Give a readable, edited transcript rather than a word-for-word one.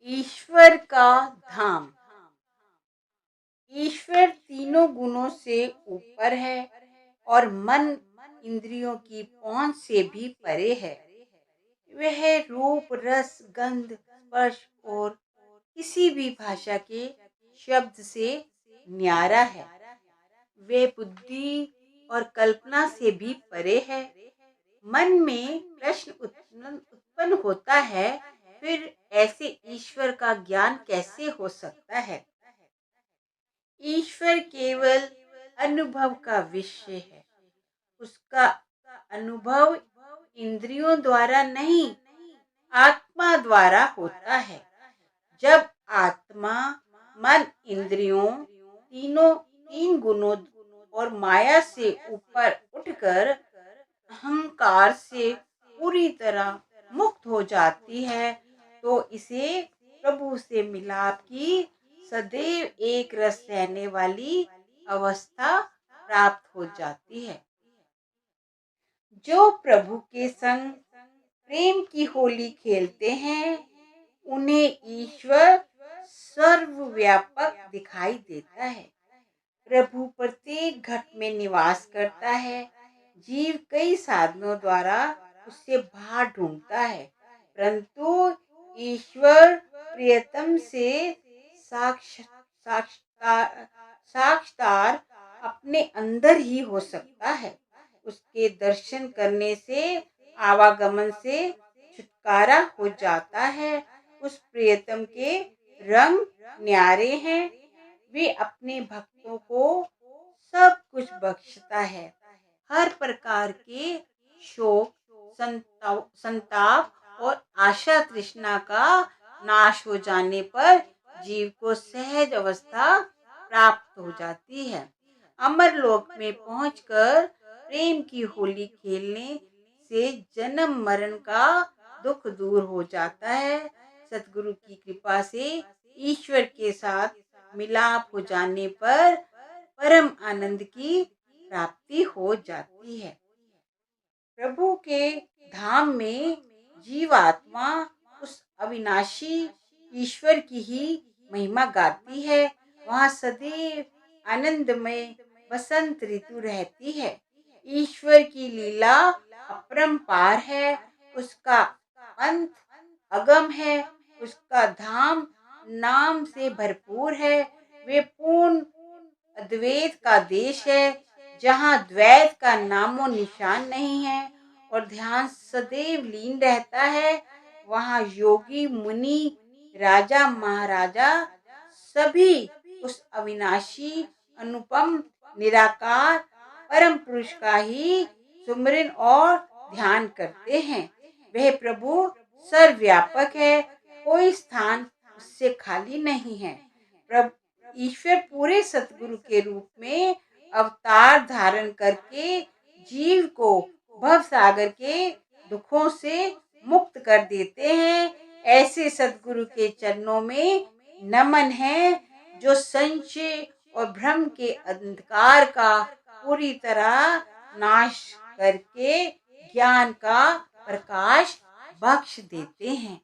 ईश्वर का धाम। ईश्वर तीनों गुणों से ऊपर है और मन इंद्रियों की पहुंच से भी परे है। वह रूप, रस, गंध, स्पर्श और किसी भी भाषा के शब्द से न्यारा है। वे बुद्धि और कल्पना से भी परे है। मन में प्रश्न उत्पन्न होता है, फिर ऐसे ईश्वर का ज्ञान कैसे हो सकता है? ईश्वर केवल अनुभव का विषय है। उसका अनुभव इंद्रियों द्वारा नहीं, आत्मा द्वारा होता है। जब आत्मा, मन, इंद्रियों तीन गुणों और माया से ऊपर उठकर अहंकार से पूरी तरह मुक्त हो जाती है, तो इसे प्रभु से मिलाप की सदैव एक रस रहने वाली अवस्था प्राप्त हो जाती है। जो प्रभु के संग प्रेम की होली खेलते हैं, उन्हें ईश्वर सर्वव्यापक दिखाई देता है। प्रभु प्रत्येक घट में निवास करता है। जीव कई साधनों द्वारा उससे बाहर ढूंढता है, परंतु ईश्वर प्रियतम से साक्षात्कार अपने अंदर ही हो सकता है। उसके दर्शन करने से आवागमन से छुटकारा हो जाता है। उस प्रियतम के रंग न्यारे हैं। वे अपने भक्तों को सब कुछ बख्शता है। हर प्रकार के शोक, संताप और आशा तृष्णा का नाश हो जाने पर जीव को सहज अवस्था प्राप्त हो जाती है। अमर लोक में पहुंचकर प्रेम की होली खेलने से जन्म मरण का दुख दूर हो जाता है। सतगुरु की कृपा से ईश्वर के साथ मिलाप हो जाने पर परम आनंद की प्राप्ति हो जाती है। प्रभु के धाम में जीवात्मा उस अविनाशी ईश्वर की ही महिमा गाती है। वहाँ सदैव आनंदमय बसंत ऋतु रहती है। ईश्वर की लीला अपरंपार है। उसका अंत अगम है। उसका धाम नाम से भरपूर है। वे पूर्ण अद्वैत का देश है, जहाँ द्वैत का नामो निशान नहीं है और ध्यान सदैव लीन रहता है। वहाँ योगी, मुनि, राजा, महाराजा सभी उस अविनाशी, अनुपम, निराकार परम पुरुष का ही सुमिरन और ध्यान करते हैं। वह प्रभु सर्वव्यापक है। कोई स्थान उससे खाली नहीं है। प्रभु ईश्वर पूरे सतगुरु के रूप में अवतार धारण करके जीव को भव सागर के दुखों से मुक्त कर देते हैं। ऐसे सतगुरु के चरणों में नमन है, जो संशय और भ्रम के अंधकार का पूरी तरह नाश करके ज्ञान का प्रकाश बख्श देते हैं।